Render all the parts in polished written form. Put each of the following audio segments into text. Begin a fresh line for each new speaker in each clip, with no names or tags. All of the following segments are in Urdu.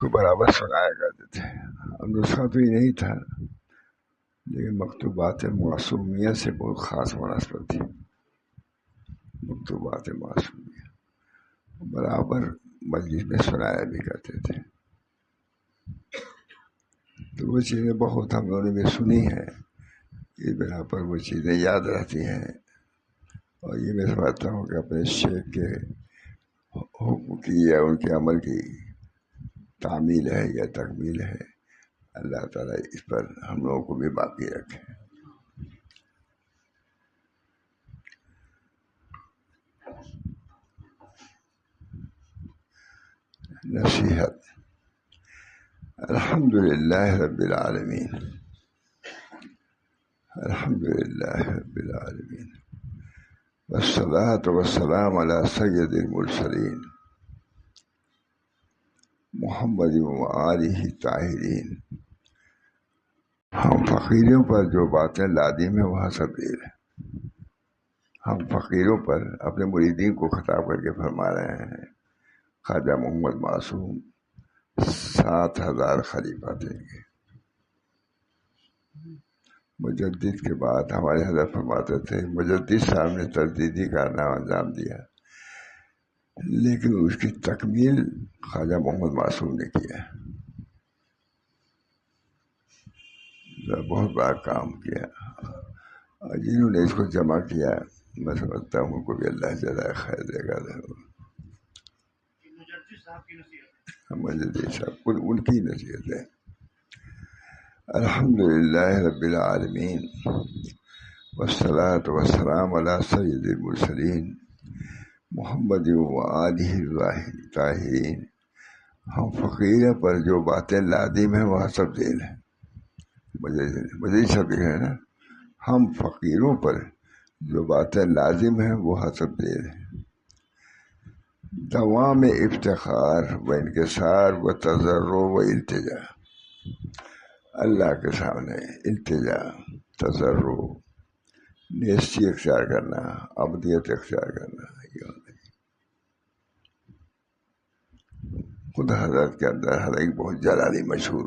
کو برابر سنایا کرتے تھے. نسخہ تو ہی نہیں تھا لیکن مکتوبات معصومیہ سے بہت خاص مناسبت تھی. مکتوبات معصومیہ برابر مجلس میں سنایا بھی کرتے تھے. تو وہ چیزیں بہت ہم لوگوں نے بھی سنی ہیں. اس بنا پر وہ چیزیں یاد رہتی ہیں. اور یہ میں سمجھتا ہوں کہ اپنے شیخ کے حکم کی یا ان کے عمل کی تعمیل ہے یا تکمیل ہے. اللہ تعالیٰ اس پر ہم لوگوں کو بھی باقی رکھے. نصیحت. الحمدللہ رب العالمین. الحمدللہ رب العالمین والصلاة والسلام علی سید المرسلین محمد وآلہ الطاہرین. ہم فقیروں پر جو باتیں لازم ہیں وہ حسب دیر ہے. ہم فقیروں پر اپنے مریدین کو خطاب کر کے فرما رہے ہیں خواجہ محمد معصوم 7,000 خلیفہ دیں گے. مجدد کے بعد ہمارے حضرت فرماتے تھے مجدد صاحب نے تجدیدی کارنامہ انجام دیا لیکن اس کی تکمیل خواجہ محمد معصوم نے کیا. بہت بڑا کام کیا. اور جنہوں نے اس کو جمع کیا میں سمجھتا ہوں ان کو بھی اللہ جزائے خیر دے گا. مجدد صاحب ان کی نصیحت ہے. الحمدللہ رب العالمین والصلاة والسلام علی سید المرسلین محمد وآلہ الطاہرین. ہم فقیر پر جو باتیں لازم ہیں وہ حسب دین ہے. مجھے سب لکھ رہے ہیں نا. ہم فقیروں پر جو باتیں لازم ہیں وہ حسب دین ہے. دوام افتخار و انکسار و تضرع و التجا. اللہ کے سامنے التجا تضرع نیستی اختیار کرنا عبدیت اختیار کرنا. خود حضرت کے اندر ہر ایک بہت جلالی مشہور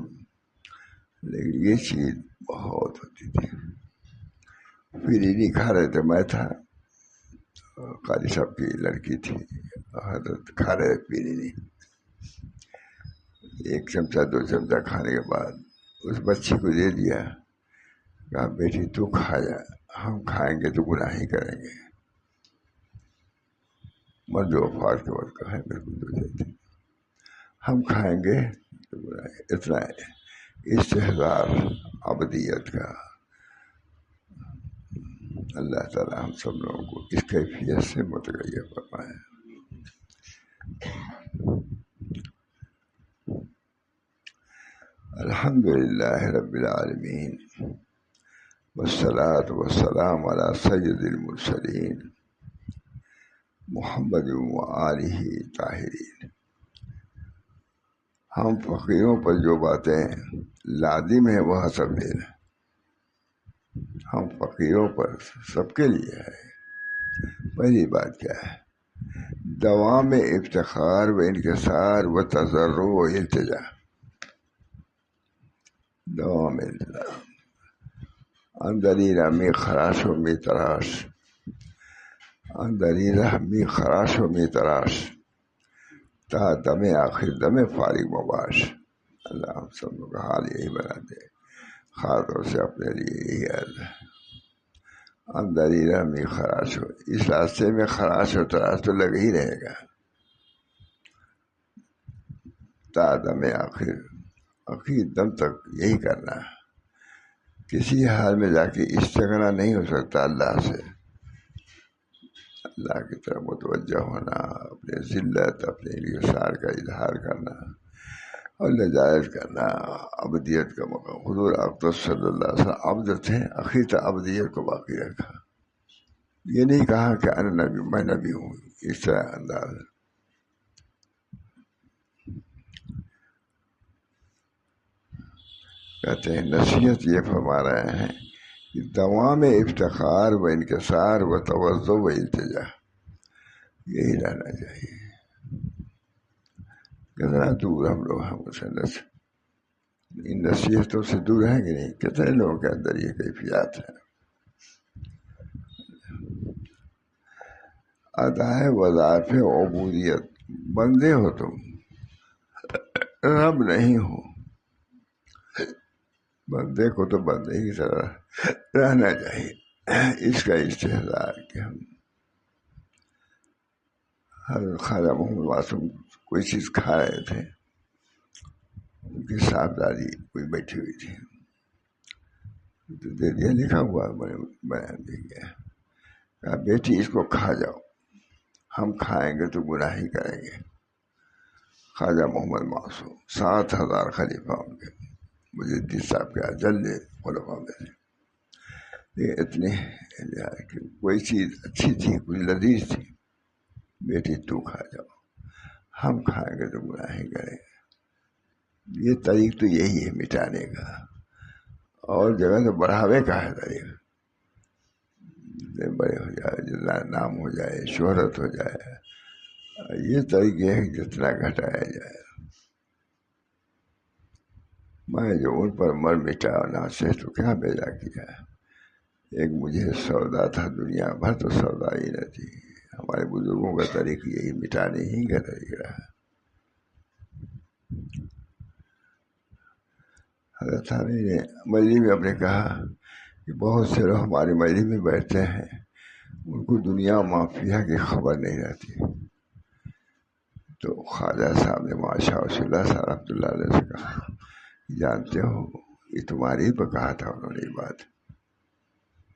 لیکن یہ چیز بہت ہوتی تھی. پیرینی کھا رہے تھے. میں تھا قاری صاحب کی لڑکی تھی حضرت کھا رہے پیرینی. ایک چمچہ 2 چمچہ کھانے کے بعد اس بچی کو دے دیا. کہا بیٹی تو کھا جا ہم کھائیں گے تو گناہ ہی کریں گے. مرد وفات کے وقت کہا بالکل ہم کھائیں گے تو گناہ. اتنا استحضار عبدیت کا. اللہ تعالیٰ ہم سب لوگوں کو اس کیفیت سے متغیر فرمائے. الحمدللہ رب العالمین والصلاة والسلام علی سید المرسلین محمد وآلہ الطاہرین. ہم فقیروں پر جو باتیں لازم ہیں وہ حسب دین ہے. ہم فقیروں پر سب کے لیے ہے. پہلی بات کیا ہے؟ دوام افتخار و انکسار و تضرع و التجا. دوام اندری رحمی خراش و می تراش. اندری رحمی خراش و می تراش تا دم آخر دم فارغ مباش. اللہ ہم سب لوگ کا حال یہی بنا دے. خاص طور سے اپنے لیے یہی ہے. اندری رحمی خراش ہو. اس راستے میں خراش و تراش تو لگ ہی رہے گا. تا دم آخر دم تک یہی کرنا. کسی حال میں جا کے استغنا نہیں ہو سکتا اللہ سے. اللہ کی طرف متوجہ ہونا اپنے ذلت اپنے انکسار کا اظہار کرنا اور نجائز کرنا. عبدیت کا مقام. حضور اقدس صلی اللہ علیہ وسلم عبد تھے آخر تک عبدیت کو باقی رکھا. یہ نہیں کہا کہ انا نبی میں نبی ہوں. اس طرح انداز. کہتے ہیں نصیحت یہ فرما رہے ہیں کہ دوام افتخار و انکسار و توضع و التجا یہی رہنا چاہیے. کتنا دور ہم لوگ ہیں مسلط ان نصیحتوں سے دور ہیں کہ نہیں. کتنے لوگوں کے اندر یہ کیفیات ہیں. ادائے وظائف عبودیت. بندے ہو تم، رب نہیں ہو. بندے کو تو بندے کی طرح رہنا چاہیے. اس کا استحضار کہ ہم حضرت خواجہ محمد معصوم کوئی چیز کھا رہے تھے، ان کی صاحبزادی کوئی بیٹھی ہوئی تھی، تو دے دیا، لکھا ہوا بیان دے گیا. کہا بیٹی اس کو کھا جاؤ، ہم کھائیں گے تو گناہ ہی کریں گے. خواجہ محمد معصوم 7,000 خلیفہ ان کے، مجدد صاحب کے اجل خلفاء میں سے. یہ اتنے کہ کوئی چیز اچھی تھی، کوئی لذیذ تھی، بیٹی تو کھا جاؤ، ہم کھائیں گے تو گناہ ہی کریں گے. یہ طریق تو یہی ہے مٹانے کا، اور جگہ سے بڑھاوے کا ہے طریق. بڑے ہو جائے، نام ہو جائے، شہرت ہو جائے، یہ طریقے ہے جتنا گھٹایا جائے. میں جو ان پر مر مٹا نہ سے تو کیا بیجا کیا. ایک مجھے سودا تھا، دنیا بھر تو سودا ہی نہ تھی. ہمارے بزرگوں کا طریق یہی مٹانے ہی کا طریق رہا. حضرت ثانی نے مجلس میں اپنے کہا کہ بہت سے لوگ ہماری مجلس میں بیٹھتے ہیں، ان کو دنیا مافیا کی خبر نہیں رہتی. تو خواجہ صاحب نے ماشاء اللہ صاحب رحمۃ اللہ علیہ سے کہا، جانتے ہو یہ تمہاری ہی پہ کہا تھا انہوں نے یہ بات.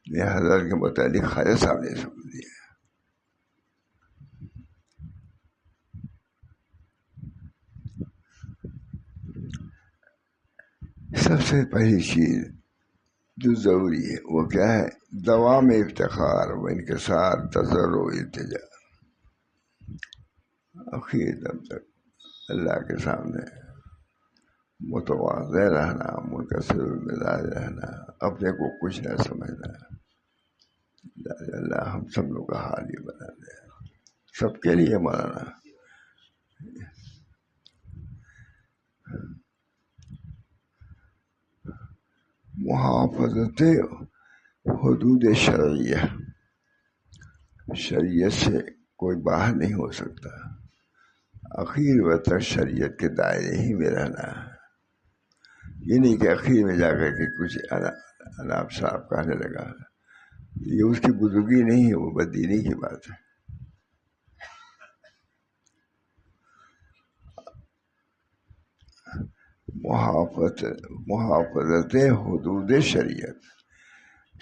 یہ حضرت کے متعلق خواجہ صاحب نے سمجھ دیا. سب سے پہلی چیز جو ضروری ہے وہ کیا ہے؟ دوام افتخار و انکسار، تضرع و التجا. آخر دم تک اللہ کے سامنے متواضع رہنا، منکسر المزاج رہنا، اپنے کو کچھ نہ سمجھنا. اللہ ہم سب لوگ کا حال یہ بنا دے. سب کے لیے مولانا محافظت حدود شرعیہ. شریعت سے کوئی باہر نہیں ہو سکتا، اخیر وقت تک شریعت کے دائرے ہی میں رہنا ہے. یہ نہیں کہ اخیر میں جا کر کے کچھ اناب صاحب کہنے لگا. یہ اس کی بزرگی نہیں ہے، وہ بددینی کی بات ہے. محافظت حدود شریعت.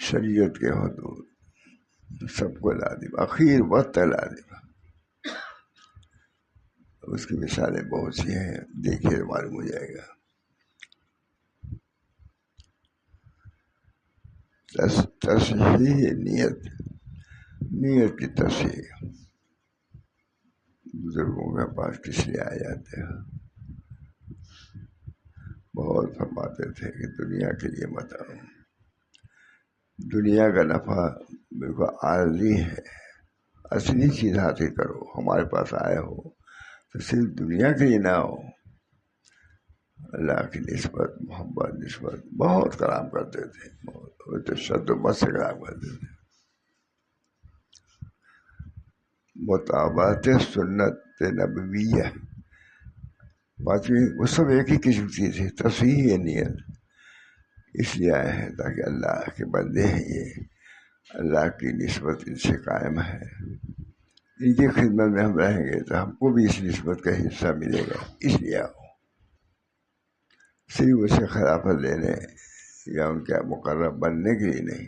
شریعت کے حدود سب کو لازم، اخیر وقت لازم. اس کی مثالیں بہت سی ہیں، دیکھیے معلوم ہو جائے گا. تصحیح نیت کی تصحیح. بزرگوں کے پاس کس لیے آ جاتے ہیں؟ بہت فرماتے تھے کہ دنیا کے لیے مت آؤ، دنیا کا نفع بالکل عارضی ہے، اصلی چیز حاصل کرو. ہمارے پاس آئے ہو تو صرف دنیا کے لیے نہ ہو. اللہ کی نسبت، محبت، نسبت بہت کلام کرتے تھے، تو شد و مت سے کلام کرتے تھے. مطابقت سنت نبویہ، پانچویں وہ سب ایک ہی قسم کی تھی. تصحیح نیت اس لیے آئے ہیں تاکہ اللہ کے بندے ہیں، یہ اللہ کی نسبت ان سے قائم ہے. ان کی خدمت میں ہم رہیں گے تو ہم کو بھی اس نسبت کا حصہ ملے گا. اس لیے آؤ. صرف اسے خلافت لینے یا ان کے مقرب بننے کے لیے نہیں،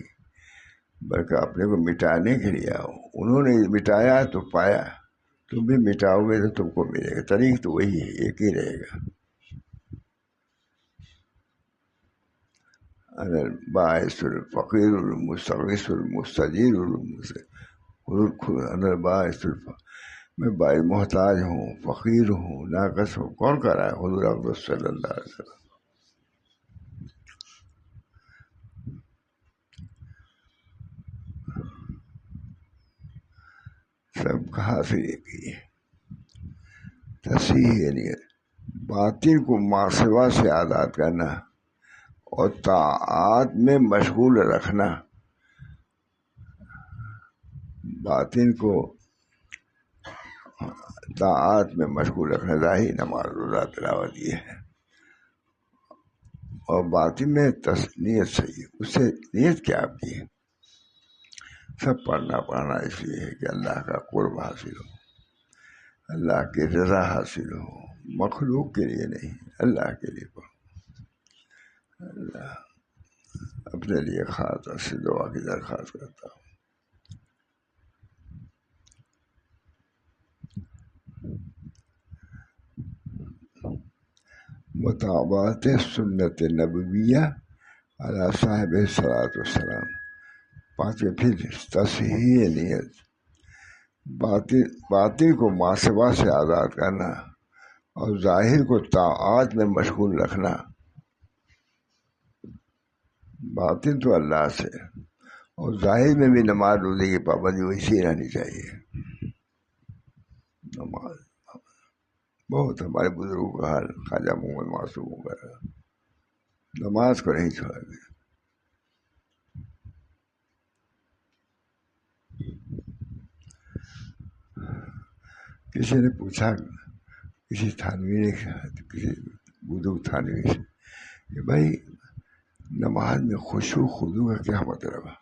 بلکہ اپنے کو مٹانے کے لیے آؤ. انہوں نے مٹایا تو پایا، تم بھی مٹاؤ گے تو تم کو ملے گا. طریق تو وہی ہے، ایک ہی رہے گا. باعث الفقیر المستغیث المستجیر میں باعث محتاج ہوں، فقیر ہوں، ناقص ہوں. کون کر رہا ہے؟ حضور اقدس صلی اللہ علیہ وسلم. سب کہاں سے یہ کی تصحیح نیت. باطن کو ماسوا سے آزاد کرنا اور طاعات میں مشغول رکھنا. باطن کو طاعات میں مشغول رکھنا، ظاہر نماز روزہ تلاوت یہ ہے، اور باطن میں نیت صحیح. اس سے نیت کیا آپ کی ہے؟ سب پڑھنا اس لیے ہے کہ اللہ کا قرب حاصل ہو، اللہ کی رضا حاصل ہو، مخلوق کے لیے نہیں، اللہ کے لیے پڑھو. اللہ اپنے لیے خاص طور سے دعا کی درخواست کرتا ہوں. مطابقت سنت نبویہ علی صاحب صلاۃ والسلام. پانچویں پھر تصحیح نیت. باطن کو ماسوا سے آزاد کرنا اور ظاہر کو طاعات میں مشغول رکھنا. باطن تو اللہ سے، اور ظاہر میں بھی نماز روزے کی پابندی ویسی رہنی چاہیے. نماز بہت ہمارے بزرگوں کا حال، خواجہ محمد معصوم وغیرہ نماز کو نہیں چھوڑا گیا. کسی نے پوچھا، کسی تھانوی نے، کسی بزرگ تھانوی سے کہ بھائی نماز میں خشوع خضوع کا کیا مطلب ہے؟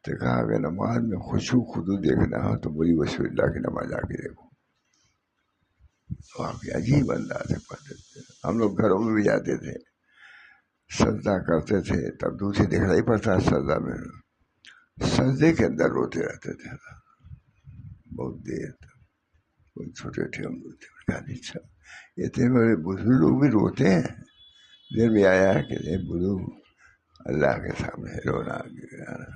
تو کہا اگر نماز میں خشوع خضوع دیکھنا ہو تو بڑی وسیع اللہ کی نماز آ کے دیکھو. واقعی عجیب انداز سے پڑھتے تھے. ہم لوگ گھروں میں بھی جاتے تھے، سجدہ کرتے تھے، تب دوسری دیکھنا ہی پڑتا سجدہ میں، سجدے کے اندر روتے رہتے تھے بہت دیر تک. کوئی چھوٹے تھے ہم لوگ تھے، اچھا اتنے بڑے بزرگ لوگ بھی روتے ہیں؟ دیر میں آیا ہے کہ بزرگ اللہ کے سامنے رونا گرانا،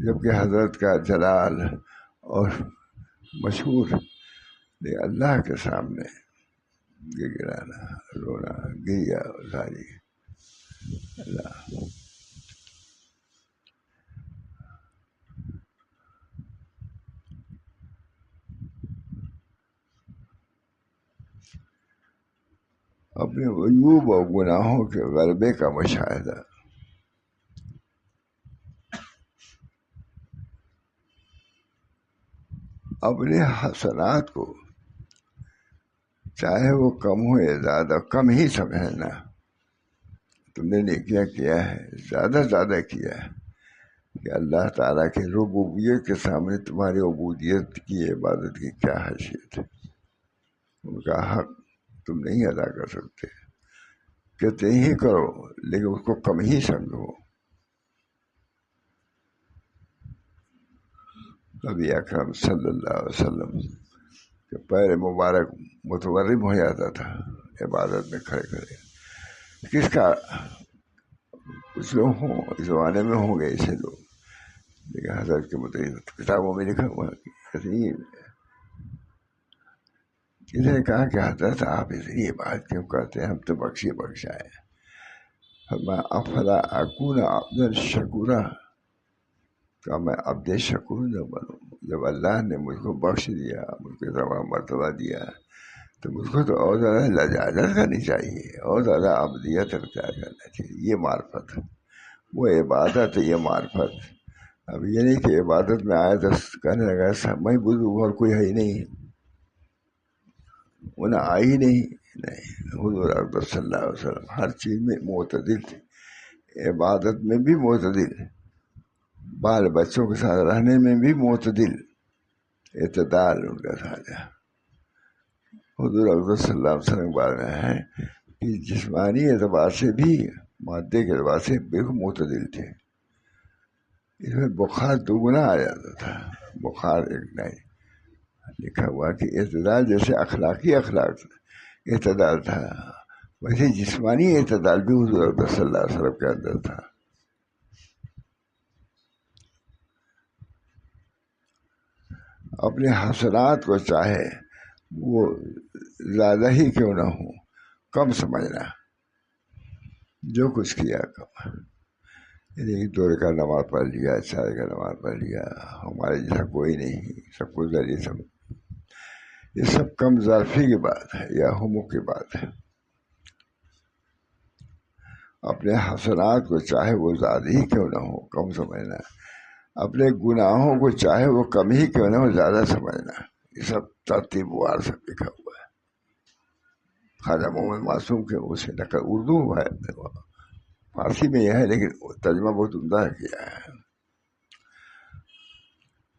جبکہ حضرت کا جلال اور مشہور اللہ کے سامنے گرانا، رونا، گریا ساری. اللہ اپنے عیوب اور گناہوں کے غلبے کا مشاہدہ. اپنے حسنات کو چاہے وہ کم ہو یا زیادہ، کم ہی سمجھنا. تم نے نیکیاں کیا ہے، زیادہ زیادہ کیا ہے، کہ اللہ تعالیٰ کے ربوبیت کے سامنے تمہاری عبودیت کی، عبادت کی کیا حیثیت ہے. ان کا حق تم نہیں ادا کر سکتے. کہتے ہی کرو لیکن اس کو کم ہی سمجھو. نبی اکرم صلی اللہ علیہ وسلم کے پیر مبارک متورم ہو جاتا تھا عبادت میں کھڑے کھڑے. کس کا؟ کچھ لوگ ہوں اس زمانے میں ہوں گے ایسے لوگ، لیکن حضرت کے متعلق کتابوں میں لکھا ہوا ہے. کسی نے کہا کہ حضرت آپ یہ بات کیوں کرتے ہیں، ہم تو بخشا ہے. افلا اکون عبد شکورا، کہ میں عبد شکور نہ بنوں؟ جب اللہ نے مجھ کو بخش دیا، مجھ کو تمام مرتبہ دیا، تو مجھ کو تو اور زیادہ لجاجت کرنی چاہیے، اور زیادہ عبدیت اختیار کرنا چاہیے. یہ معرفت، وہ عبادت، یہ معرفت. اب یہ نہیں کہ عبادت میں آئے تو کہنے لگا میں بزرگ اور کوئی ہے ہی نہیں، انہیں آئی نہیں. حضور اکبر صلی اللہ علیہ وسلم ہر چیز میں معتدل تھے، عبادت میں بھی معتدل، بال بچوں کے ساتھ رہنے میں بھی معتدل، اعتدال ان کا تھا. حضور اکبر صلی اللہ علیہ وسلم کے بارے میں ہے کہ جسمانی اعتبار سے بھی، مادے کے اعتبار سے بالکل معتدل تھے. اس میں بخار دوگنا آ جاتا تھا، بخار ایک نہیں. لکھا ہوا کہ اعتدال جیسے اخلاق اعتدال تھا، ویسے جسمانی اعتدال بھی حضور اکبر صلی اللہ علیہ وسلم کے اندر تھا. اپنے حسنات کو چاہے وہ زیادہ ہی کیوں نہ ہو، کم سمجھنا. جو کچھ کیا کم، یعنی 2 رکعت نماز پڑھ لیا، 4 رکعت نماز پڑھ لیا، ہمارے جیسا کوئی نہیں، سب کچھ ذریعے سمجھ. یہ سب کم ظرفی کی بات ہے یا ہمو کی بات ہے. اپنے حسنات کو چاہے وہ زیادہ ہی کیوں نہ ہو کم سمجھنا، اپنے گناہوں کو چاہے وہ کم ہی کیوں نہ ہو زیادہ سمجھنا. یہ سب ترتیب وار سب لکھا ہوا ہے. خواجہ محمد معصوم کے اسے نقل اردو ہے، فارسی میں یہ ہے لیکن ترجمہ بہت عمدہ کیا ہے.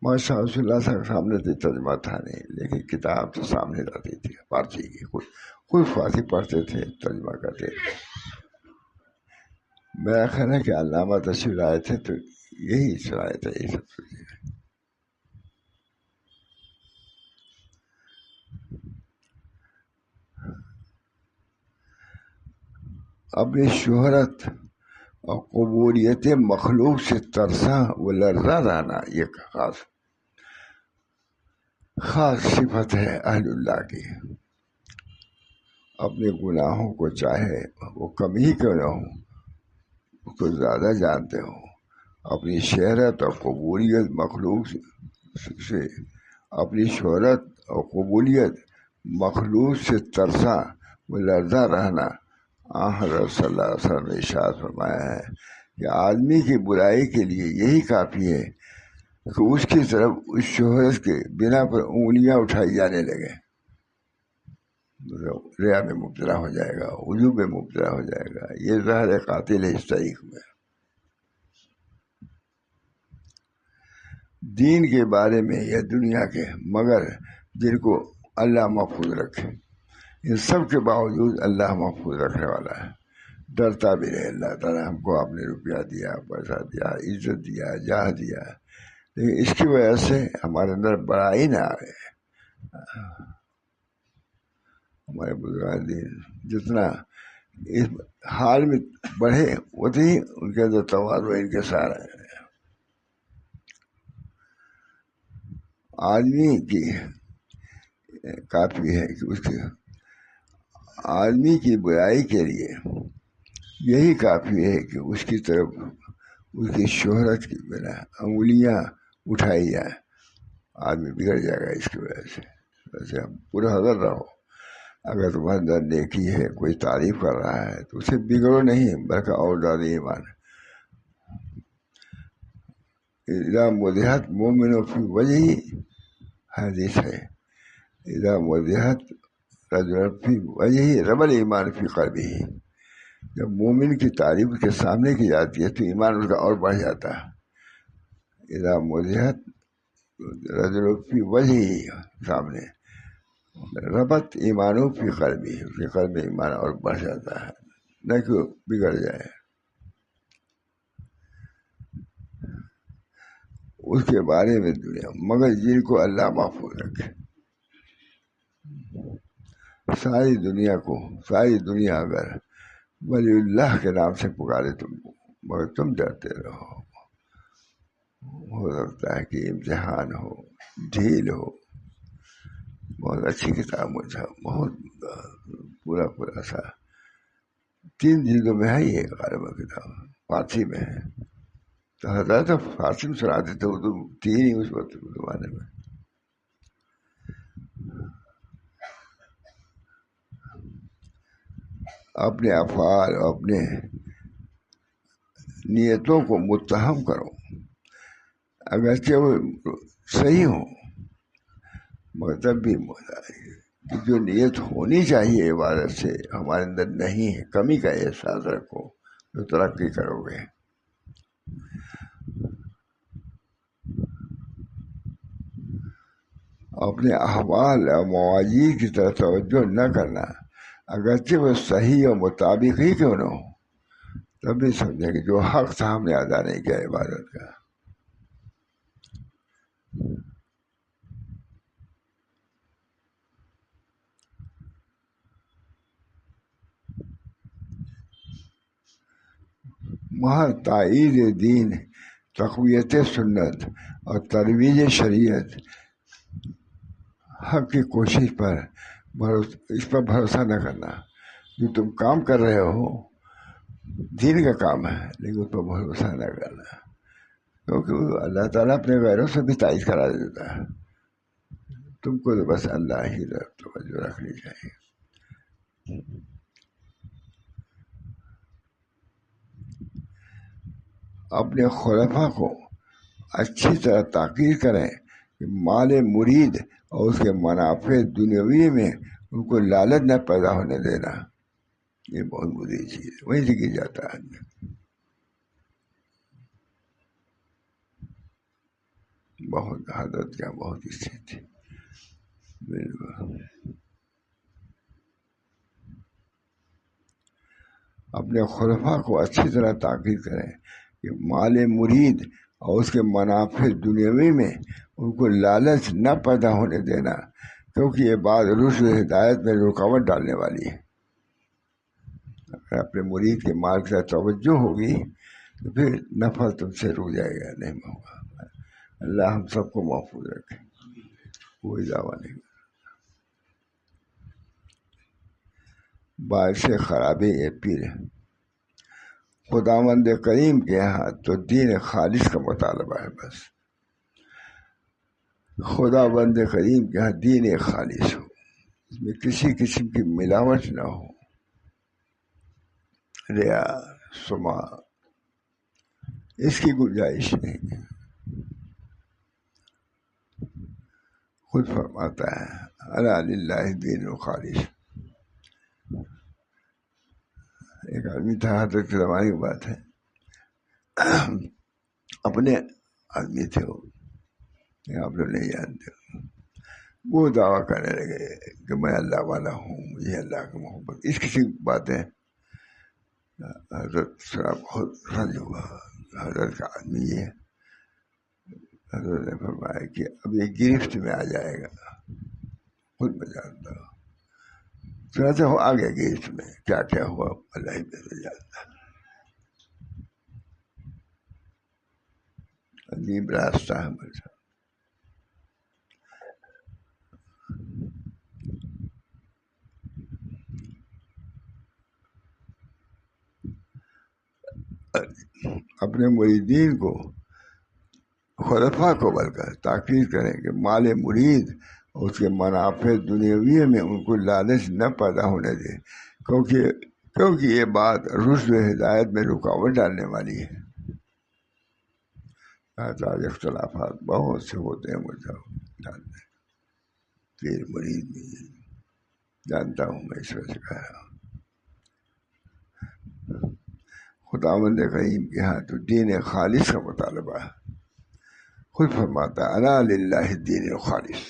ماشاء رسول اللہ صاحب کے سامنے تو ترجمہ تھا نہیں، لیکن کتاب تو سامنے رہتی تھی فارسی کی. خود فارسی پڑھتے تھے، ترجمہ کرتے تھے. میرا خیال ہے کہ علامہ تشریف لائے تھے تو یہی سنائے تھے یہ سب چیزیں. اپنی شہرت اور قبولیت مخلوق سے ترسا و لرزا رہنا یہ خاص صفت ہے اہل اللہ کی. اپنے گناہوں کو چاہے وہ کم ہی کیوں نہ ہو اس کو زیادہ جانتے ہو. اپنی شہرت اور قبولیت مخلوق سے اپنی شہرت اور قبولیت مخلوق سے ترسا و لرزا رہنا. حضرت صلی اللہ علیہ وسلم نے ارشاد فرمایا ہے کہ آدمی کی برائی کے لیے یہی کافی ہے کہ اس کی طرف اس شہرت کے بنا پر انگلیاں اٹھائی جانے لگے. ریا میں مبتلا ہو جائے گا، عجوب میں مبتلا ہو جائے گا. یہ زہر قاتل ہے اس تاریخ میں. دین کے بارے میں یا دنیا کے، مگر جن کو اللہ محفوظ رکھے. ان سب کے باوجود اللہ محفوظ رکھنے والا ہے. ڈرتا بھی رہے اللہ تعالیٰ ہم کو آپ نے روپیہ دیا، پیسہ دیا، عزت دیا، جاہ دیا، لیکن اس کی وجہ سے ہمارے اندر بڑائی نہ آئے. ہمارے بزرگان دین جتنا اس حال میں بڑھے اتنی ان کے اندر تواضع انکسار ہے. آدمی کی کافی ہے کہ اس کے آدمی کی برائی کے لیے یہی کافی ہے کہ اس کی طرف اس کی شہرت کی بنا انگلیاں اٹھائی جائیں. آدمی بگڑ جائے گا اس کی وجہ سے. ویسے ہم پورا حضر رہو. اگر تمہارے اندر نیکی ہے، کوئی تعریف کر رہا ہے تو اسے بگڑو نہیں بلکہ اور زیادہ ایمان. اذا مدحت مومنوں کی وجہ ہی حدیث ہے، اذا مدحت رجل فی وجہ ہی ربل ایمان فی قلبہ. جب مومن کی تعریف کے سامنے کی جاتی ہے تو ایمان اس کا اور بڑھ جاتا ہے. اذا مدحت رجل فی وجہ ہی سامنے ربط ایمانوں فی قلبہ، اس کے قلب میں ایمان اور بڑھ جاتا ہے، نہ کہ بگڑ جائے. اس کے بارے میں دنیا، مگر جن کو اللہ محفوظ رکھے. ساری دنیا اگر ولی اللہ کے نام سے پکارے تم کو، مگر تم ڈرتے رہو. ہو سکتا ہے کہ امتحان ہو، ڈھیل ہو. بہت اچھی کتاب مجھے بہت پورا سا 3 جلدوں میں ہے. یہ غالباً کتاب فارسی میں ہے. تو حضرت فارسی میں سناتے تھے، اردو 3 ہی اس وقت زمانے میں. اپنے افعال اور اپنے نیتوں کو متہم کرو، اگرچہ وہ صحیح ہوں مگر تب بھی جو نیت ہونی چاہیے عبادت سے ہمارے اندر نہیں ہے، کمی کا احساس رکھو تو ترقی کرو گے. اپنے احوال اور مواجید کی طرف توجہ نہ کرنا، اگرچہ وہ صحیح اور مطابق ہی کیوں نہ ہو، تب بھی سمجھیں کہ جو حق تھا ہم نے ادا نہیں کیا عبادت کا. محض تائید دین، تقویت سنت اور ترویج شریعت، حق کی کوشش پر اس پر بھروسہ نہ کرنا. جو تم کام کر رہے ہو دین کا کام ہے لیکن اس پر بھروسہ نہ کرنا، کیونکہ اللہ تعالیٰ اپنے غیروں سے بھی تائید کرا دیتا ہے. تم کو تو بس اللہ ہی طرف توجہ رکھنی چاہیے. اپنے خلفاء کو اچھی طرح تاکید کریں کہ مال مرید اور اس کے منافع دنیاوی میں ان کو لالچ نہ پیدا ہونے دینا. یہ بہت بری چیز ہے، وہیں سے گر جاتا ہے آدمی. بہت حضرت کیا بہت اچھی تھی. بالکل اپنے خلفاء کو اچھی طرح تاکید کریں کہ مال مرید اور اس کے منافع دنیاوی میں ان کو لالچ نہ پیدا ہونے دینا، کیونکہ یہ بات رشد و ہدایت میں رکاوٹ ڈالنے والی ہے. اگر اپنے مرید کے مال کی توجہ ہوگی تو پھر نفع تم سے رک جائے گا، نہیں ہوگا. اللہ ہم سب کو محفوظ رکھے. کوئی دعویٰ نہیں. باعث خرابی یہ پیر ہے. خداوند کریم کے یہاں تو دین خالص کا مطالبہ ہے. بس خداوند کریم کے یہاں دین خالص ہو، اس میں کسی قسم کی ملاوٹ نہ ہو، ریا سما اس کی گنجائش نہیں ہے. خود فرماتا ہے الا للہ دین الخالص. ایک آدمی تھا، حضرت کے زمانے کی بات ہے، اپنے آدمی تھے وہ، آپ لوگ نہیں جانتے. وہ دعویٰ کرنے لگے کہ میں اللہ والا ہوں، مجھے اللہ کی محبت، اس قسم کی باتیں. حضرت صاحب بہت رنج ہوا. حضرت کا آدمی یہ، حضرت نے فرمایا کہ اب یہ گرفت میں آ جائے گا، خود میں جانتا ہوں. تھوڑا سا ہو آ گیا گرفت میں، کیا کیا ہوا اللہ ہی بہتر جانتا. عجیب راستہ ہے ہمارے ساتھ. اپنے مریدین کو، خلفاء کو بلکہ تاکید کریں کہ مال مرید اور اس کے منافع دنیاوی میں ان کو لالچ نہ پیدا ہونے دے، کیونکہ یہ بات رشد و ہدایت میں رکاوٹ ڈالنے والی ہے. آج اختلافات بہت سے ہوتے ہیں، مجھے جانتے ہیں، پیر مرید بھی جانتا ہوں، میں اس وجہ سے کہہ رہا ہوں. خداوند کریم کے یہاں تو دین خالص کا مطالبہ ہے. خود فرماتا ہے الا للہ الدین الخالص.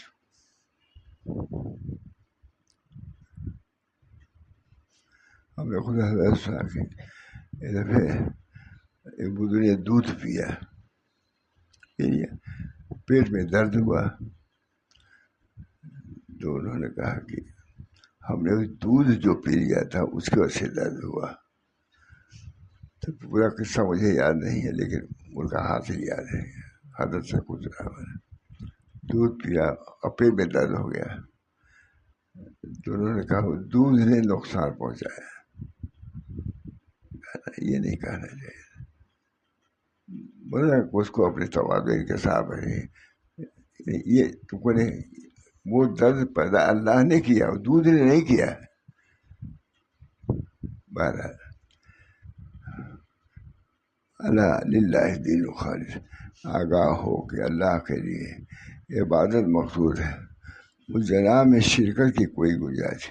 ہم نے خود حضرت سنا کہ ایک دفعہ ایک بزرگ نے دودھ پیا، پیٹ میں درد ہوا، تو انہوں نے کہا کہ ہم نے دودھ جو پی لیا تھا اس کی وجہ سے درد ہوا. تو پورا قصہ مجھے یاد نہیں ہے، لیکن ان کا حاصل یاد ہے. حضرت سے کچھ دودھ پیا اور پیٹ میں درد ہو گیا، تو انہوں نے کہا دودھ نے نقصان پہنچایا. یہ نہیں کہنا چاہیے. بولا اس کو اپنے تواضع کے ساتھ رہے، یہ تم کو نہیں، وہ درد پیدا اللہ نے کیا، دودھ نے نہیں کیا. بہرحال اللہ للہ دین الخالص. آگاہ ہو کہ اللہ کے لیے عبادت مقصود ہے، اس جناب میں شرکت کی کوئی گنجائش،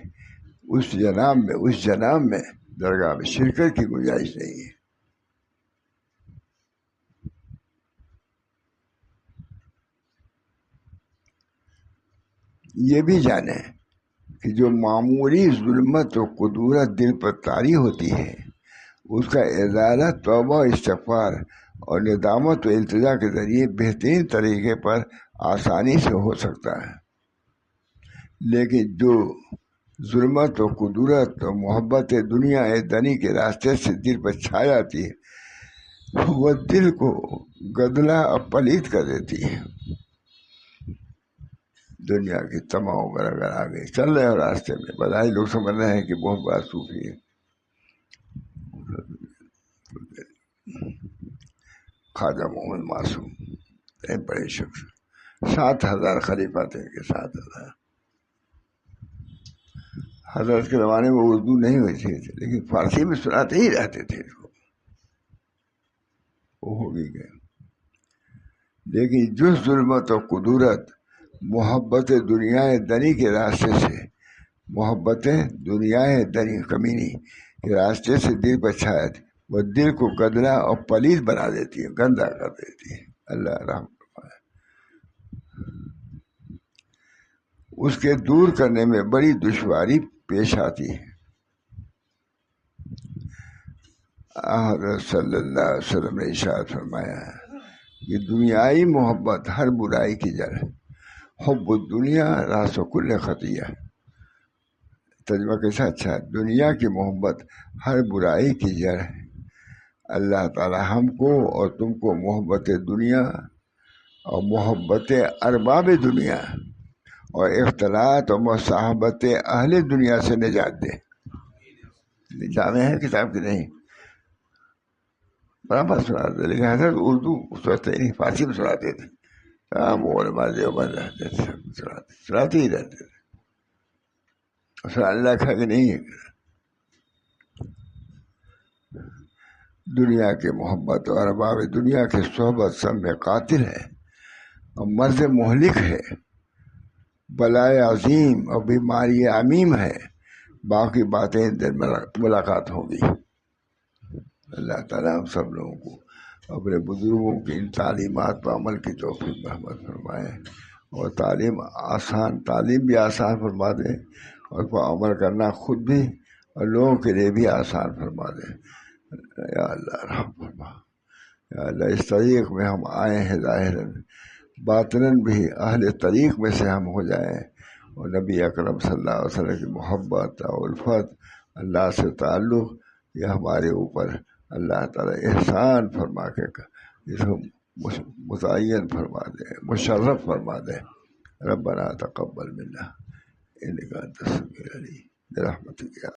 اس جناب میں درگاہ میں شرکت کی گنجائش نہیں ہے. یہ بھی جانیں کہ جو معمولی ظلمت و قدورت دل پر طاری ہوتی ہے، اس کا ازالہ توبہ استغفار اور ندامت و التجا کے ذریعے بہترین طریقے پر آسانی سے ہو سکتا ہے. لیکن جو ظلمت و قدورت و محبت دنیا دنی کے راستے سے دل پر چھا جاتی ہے، وہ دل کو گدلا اور پلید کر دیتی ہے. دنیا کی تمام عمر اگر آگے چل رہے ہیں راستے میں، بظاہر لوگ سمجھ رہے ہیں کہ بہت بڑا صوفی ہے. خواجہ محمد معصوم بڑے شخص 7,000 خلیفہ تھے ان کے، 7,000۔ حضرت کے زمانے میں اردو نہیں ہوئی تھی، لیکن فارسی میں سناتے ہی رہتے تھے اس کو، وہ ہو بھی گئے۔ لیکن جو ظلمت و قدورت محبت دنیا دنی کے راستے سے، محبت دنیا دنی کمینی کے راستے سے دل پر چھایا تھی، وہ دل کو گندلا اور پلید بنا دیتی ہے، گندا کر دیتی ہے۔ اللہ رحم فرمائے۔ اس کے دور کرنے میں بڑی دشواری پیش آتی ہے۔ حضرت صلی اللہ علیہ وسلم نے ارشاد فرمایا کہ دنیائی محبت ہر برائی کی جڑ ہے، حب الدنیا راس کل خطیہ۔ ترجمہ کیسا اچھا ہے، دنیا کی محبت ہر برائی کی جڑ ہے۔ اللہ تعالی ہم کو اور تم کو محبت دنیا اور محبت ارباب دنیا اور اختلاط اور مصاحبت اہل دنیا سے نجات دے۔ جامع ہے کتاب کی نہیں، برابر سناتے تھے، لیکن حضرت اردو سوچتے نہیں، فارسی میں سناتے تھے۔ علماء دیوبند رہتے تھے، سناتے ہی رہتے تھے۔ اللہ کھا کہ نہیں ہے، دنیا کے محبت اور ارباب دنیا کے صحبت سب میں قاتل ہے اور مرض مہلک ہے، بلائے عظیم اور بیماری عمیم ہے۔ باقی باتیں دن ملاقات ہوگی۔ اللہ تعالیٰ ہم سب لوگوں کو اپنے بزرگوں کی ان تعلیمات پر عمل کی توفیق رحمت فرمائے، اور تعلیم بھی آسان فرما دے، اور اس پر عمل کرنا خود بھی اور لوگوں کے لیے بھی آسان فرما دے۔ یا اللہ رحم فرما، یا اللہ اس طریق میں ہم آئے ہیں، ظاہراً باطناً بھی اہل طریق میں سے ہم ہو جائیں، اور نبی اکرم صلی اللہ علیہ وسلم کی محبت اور الفت، اللہ سے تعلق، یہ ہمارے اوپر اللہ تعالیٰ احسان فرما کے اس کو متعین فرما دے، مشرف فرما دے۔ ربنا تقبل منا انک انت السمیع العلیم برحمتک یا